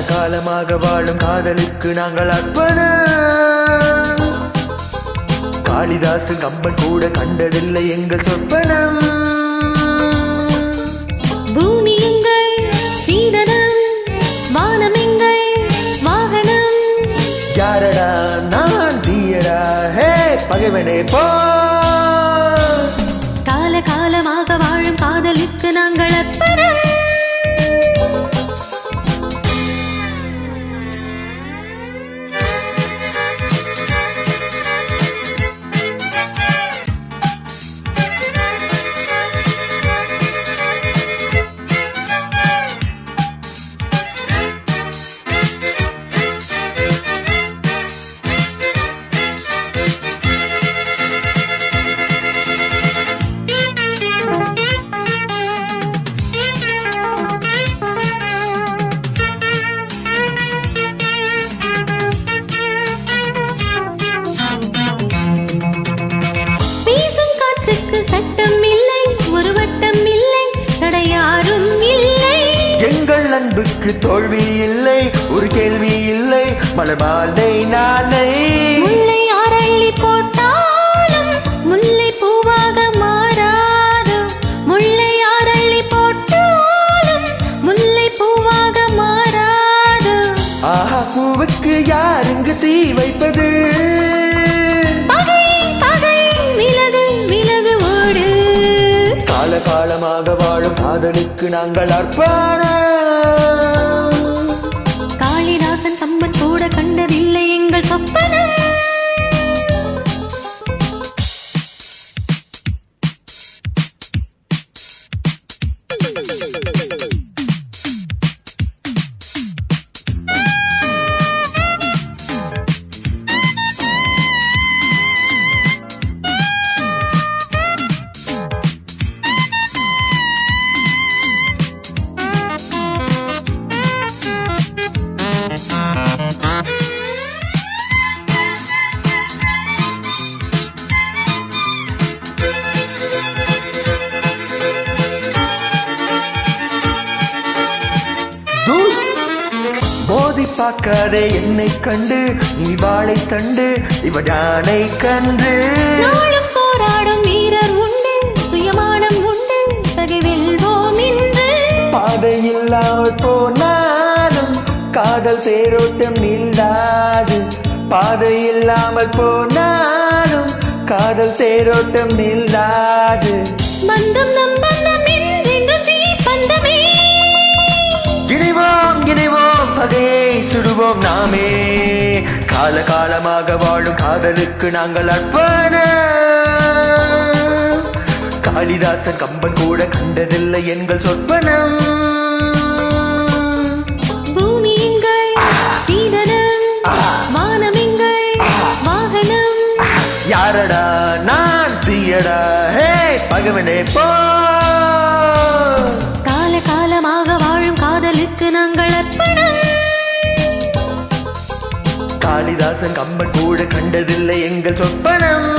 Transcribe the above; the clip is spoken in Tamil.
காலமாக வாழும் காதலுக்கு நாங்கள் அர்ப்பணம். காளிதாசு கம்பன் கூட கண்டதில்லை எங்கள் சொற்பனம். பூமி எங்கள் சீதனம், வானம் எங்கள் வாகனம். யாரடா நான் தீயடா ஹே பகைவனே போ. காலமாக வாழும் காதலுக்கு நாங்கள் அர்ப்பணம். சட்டம் இல்லை, ஒரு வட்டம் இல்லை, தடையாரும் இல்லை. எங்கள் அன்புக்கு தோல்வி இல்லை, ஒரு கேள்வி இல்லை, மலர்மாலை நாளை. முல்லை அரளி போட்டாலும் முல்லை பூவாக மாறாது. முல்லை அரளி போட்டாலும் முல்லை பூவாக மாறாது. ஆஹா பூவுக்கு யார் இங்கு தீ வைப்பது? காலமாக வாழும் காதலுக்கு நாங்கள் அர்ப்பணம். காளிதாசன் கம்பன் கூட கண்டதில்லை எங்கள் சொப்பனம். மோதி பார்க்காதே என்னை கண்டு, நீ வாழை தண்டு இவ யானை கன்று. போராடும் வீரர் உண்டு, சுயமானம் உண்டு, தகைவெல்வோம் இன்று. பாதை இல்லாமல் போனாலும் காதல் தேரோட்டம் நில்லாது. பாதை இல்லாமல் போனாலும் காதல் தேரோட்டம் நில்லாது. பந்தம் நம் பந்தம் என்று தீ பந்தமே. இணைவோம் பகையை சுடுவோம் நாமே. காலமாக வாழும் காதலுக்கு நாங்கள் அர்ப்பணம். காளிதாசன் கம்பன் கூட கண்டதில்லை எங்கள் சொற்பனம். பூமி எங்கள் சீதனம், வானம் எங்கள் வாகனம். யாரடா நான் தீயடா ஹே பகைவனே போ. காலமாக வாழும் காதலுக்கு நாங்கள் அர்ப்பணம். காளிதாசன் கம்பன் கூட கண்டதில்லை எங்கள் சொற்பனம்.